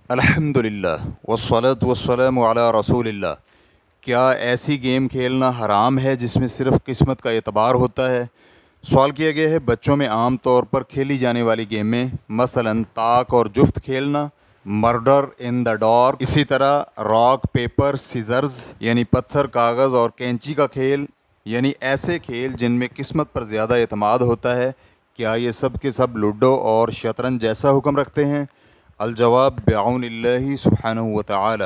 الحمدللہ والصلاة والسلام علی رسول اللہ۔ کیا ایسی گیم کھیلنا حرام ہے جس میں صرف قسمت کا اعتبار ہوتا ہے؟ سوال کیا گیا ہے بچوں میں عام طور پر کھیلی جانے والی گیمیں، مثلاً تاک اور جفت کھیلنا، مرڈر ان دا ڈارک، اسی طرح راک پیپر سیزرز یعنی پتھر کاغذ اور کینچی کا کھیل، یعنی ایسے کھیل جن میں قسمت پر زیادہ اعتماد ہوتا ہے۔ کیا یہ سب کے سب لوڈو اور شطرنج جیسا حکم رکھتے ہیں؟ الجواب بعون اللہ سبحانہ و تعالی۔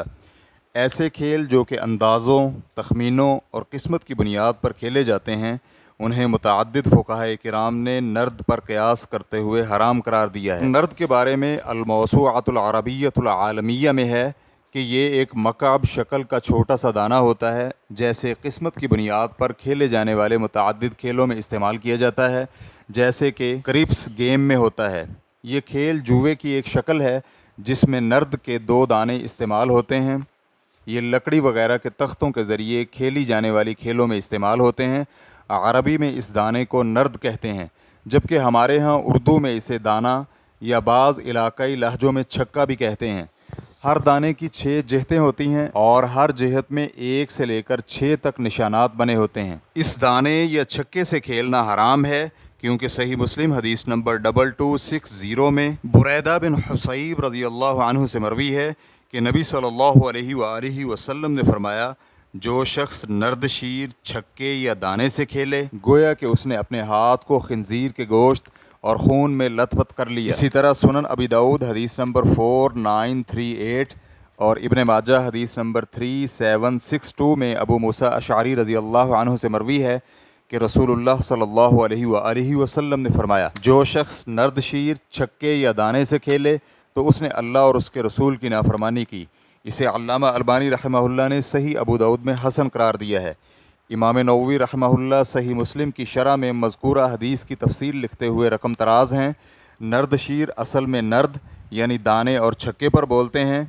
ایسے کھیل جو کہ اندازوں، تخمینوں اور قسمت کی بنیاد پر کھیلے جاتے ہیں، انہیں متعدد فقہاء کرام نے نرد پر قیاس کرتے ہوئے حرام قرار دیا ہے۔ نرد کے بارے میں الموسوعۃ العربیۃ العالمیہ میں ہے کہ یہ ایک مکعب شکل کا چھوٹا سا دانہ ہوتا ہے، جیسے قسمت کی بنیاد پر کھیلے جانے والے متعدد کھیلوں میں استعمال کیا جاتا ہے، جیسے کہ کرپس گیم میں ہوتا ہے۔ یہ کھیل جوئے کی ایک شکل ہے جس میں نرد کے 2 دانے استعمال ہوتے ہیں۔ یہ لکڑی وغیرہ کے تختوں کے ذریعے کھیلی جانے والی کھیلوں میں استعمال ہوتے ہیں۔ عربی میں اس دانے کو نرد کہتے ہیں، جبکہ ہمارے ہاں اردو میں اسے دانہ یا بعض علاقائی لہجوں میں چھکا بھی کہتے ہیں۔ ہر دانے کی 6 جہتیں ہوتی ہیں اور ہر جہت میں 1 سے لے کر 6 تک نشانات بنے ہوتے ہیں۔ اس دانے یا چھکے سے کھیلنا حرام ہے، کیونکہ صحیح مسلم حدیث نمبر 2260 میں بریدہ بن حصیب رضی اللہ عنہ سے مروی ہے کہ نبی صلی اللہ علیہ وآلہ وسلم نے فرمایا، جو شخص نرد شیر چھکے یا دانے سے کھیلے، گویا کہ اس نے اپنے ہاتھ کو خنزیر کے گوشت اور خون میں لت پت کر لیا۔ اسی طرح سنن ابی داؤد حدیث نمبر 4938 اور ابن ماجہ حدیث نمبر 3762 میں ابو موسیٰ اشعری رضی اللہ عنہ سے مروی ہے کہ رسول اللہ صلی اللہ علیہ وآلہ وسلم نے فرمایا، جو شخص نرد شیر چھکے یا دانے سے کھیلے تو اس نے اللہ اور اس کے رسول کی نافرمانی کی۔ اسے علامہ البانی رحمہ اللہ نے صحیح ابو داؤد میں حسن قرار دیا ہے۔ امام نووی رحمہ اللہ صحیح مسلم کی شرح میں مذکورہ حدیث کی تفصیل لکھتے ہوئے رقم تراز ہیں۔ نرد شیر اصل میں نرد یعنی دانے اور چھکے پر بولتے ہیں،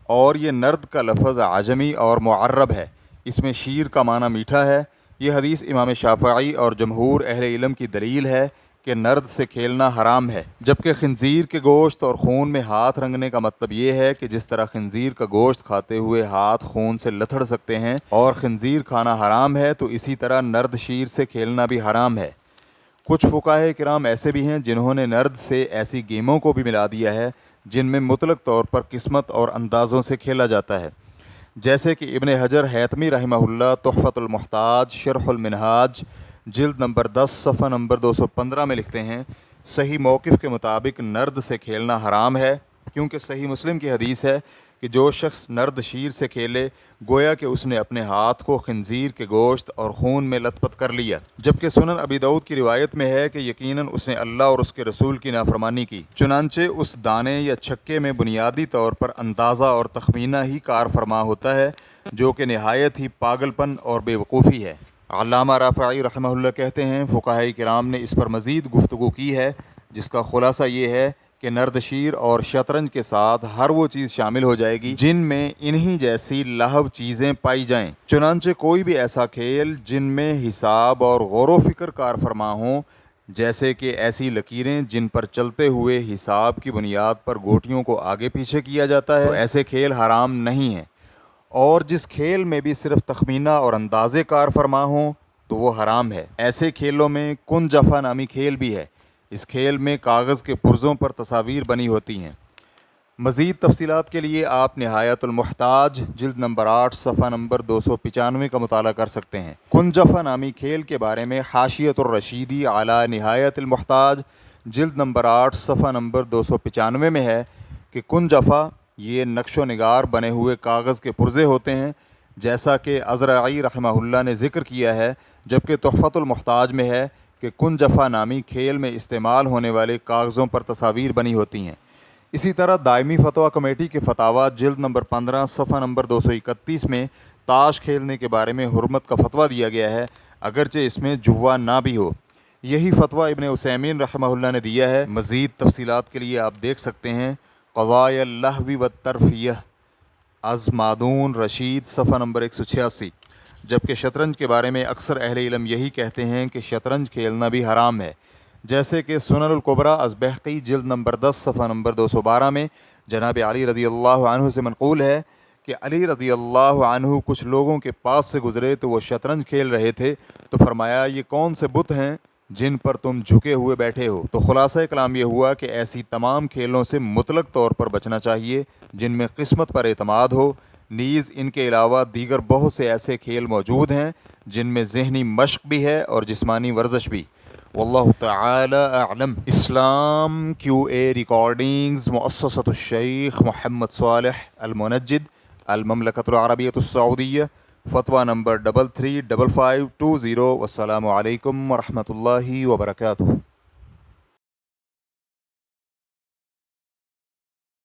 اور یہ نرد کا لفظ عجمی اور معرب ہے۔ اس میں شیر کا معنی میٹھا ہے۔ یہ حدیث امام شافعی اور جمہور اہل علم کی دلیل ہے کہ نرد سے کھیلنا حرام ہے، جبکہ خنزیر کے گوشت اور خون میں ہاتھ رنگنے کا مطلب یہ ہے کہ جس طرح خنزیر کا گوشت کھاتے ہوئے ہاتھ خون سے لتھڑ سکتے ہیں اور خنزیر کھانا حرام ہے، تو اسی طرح نرد شیر سے کھیلنا بھی حرام ہے۔ کچھ فقہاء کرام ایسے بھی ہیں جنہوں نے نرد سے ایسی گیموں کو بھی ملا دیا ہے جن میں مطلق طور پر قسمت اور اندازوں سے کھیلا جاتا ہے، جیسے کہ ابن حجر حیثمی رحمہ اللہ تحفۃ المحتاج شرح المنہاج جلد نمبر 10 صفحہ نمبر 215 میں لکھتے ہیں، صحیح موقف کے مطابق نرد سے کھیلنا حرام ہے، کیونکہ صحیح مسلم کی حدیث ہے کہ جو شخص نرد شیر سے کھیلے، گویا کہ اس نے اپنے ہاتھ کو خنزیر کے گوشت اور خون میں لت پت کر لیا، جبکہ سنن ابی داؤد کی روایت میں ہے کہ یقیناً اس نے اللہ اور اس کے رسول کی نافرمانی کی۔ چنانچہ اس دانے یا چھکے میں بنیادی طور پر اندازہ اور تخمینہ ہی کار فرما ہوتا ہے، جو کہ نہایت ہی پاگل پن اور بے وقوفی ہے۔ علامہ رافعی رحمہ اللہ کہتے ہیں، فقہاء کرام نے اس پر مزید گفتگو کی ہے، جس کا خلاصہ یہ ہے کہ نرد شیر اور شطرنج کے ساتھ ہر وہ چیز شامل ہو جائے گی جن میں انہی جیسی لاہو چیزیں پائی جائیں۔ چنانچہ کوئی بھی ایسا کھیل جن میں حساب اور غور و فکر کار فرما ہوں، جیسے کہ ایسی لکیریں جن پر چلتے ہوئے حساب کی بنیاد پر گوٹیوں کو آگے پیچھے کیا جاتا ہے، تو ایسے کھیل حرام نہیں ہیں، اور جس کھیل میں بھی صرف تخمینہ اور اندازے کار فرما ہوں تو وہ حرام ہے۔ ایسے کھیلوں میں کن جفا نامی کھیل بھی ہے۔ اس کھیل میں کاغذ کے پرزوں پر تصاویر بنی ہوتی ہیں۔ مزید تفصیلات کے لیے آپ نہایت المحتاج جلد نمبر 8 صفحہ نمبر 295 کا مطالعہ کر سکتے ہیں۔ کن جفا نامی کھیل کے بارے میں حاشیۃ الرشیدی علی نہایت المحتاج جلد نمبر 8 صفحہ نمبر 295 میں ہے کہ کن جفا یہ نقش و نگار بنے ہوئے کاغذ کے پرزے ہوتے ہیں، جیسا کہ ازرعی رحمہ اللہ نے ذکر کیا ہے، جبکہ تحفۃ المحتاج میں ہے کہ کن جفا نامی کھیل میں استعمال ہونے والے کاغذوں پر تصاویر بنی ہوتی ہیں۔ اسی طرح دائمی فتویٰ کمیٹی کے فتاویٰ جلد نمبر 15 صفحہ نمبر 231 میں تاش کھیلنے کے بارے میں حرمت کا فتویٰ دیا گیا ہے، اگرچہ اس میں جوا نہ بھی ہو۔ یہی فتویٰ ابن عثیمین رحمہ اللہ نے دیا ہے۔ مزید تفصیلات کے لیے آپ دیکھ سکتے ہیں قضائے اللہو والترفیہ از مادون رشید صفحہ نمبر 186۔ جبکہ شطرنج کے بارے میں اکثر اہل علم یہی کہتے ہیں کہ شطرنج کھیلنا بھی حرام ہے، جیسے کہ سنن الکبریٰ از بہقی جلد نمبر 10 صفحہ نمبر 212 میں جناب علی رضی اللہ عنہ سے منقول ہے کہ علی رضی اللہ عنہ کچھ لوگوں کے پاس سے گزرے تو وہ شطرنج کھیل رہے تھے، تو فرمایا یہ کون سے بت ہیں جن پر تم جھکے ہوئے بیٹھے ہو؟ تو خلاصہ کلام یہ ہوا کہ ایسی تمام کھیلوں سے مطلق طور پر بچنا چاہیے جن میں قسمت پر اعتماد ہو۔ نیز ان کے علاوہ دیگر بہت سے ایسے کھیل موجود ہیں جن میں ذہنی مشق بھی ہے اور جسمانی ورزش بھی۔ واللہ تعالی اعلم۔ اسلام کیو اے ریکارڈنگز، مؤسسۃ الشیخ محمد صالح المنجد، المملکۃ العربیۃ السعودیہ، فتویٰ نمبر 335520۔ والسلام علیکم ورحمۃ اللہ وبرکاتہ۔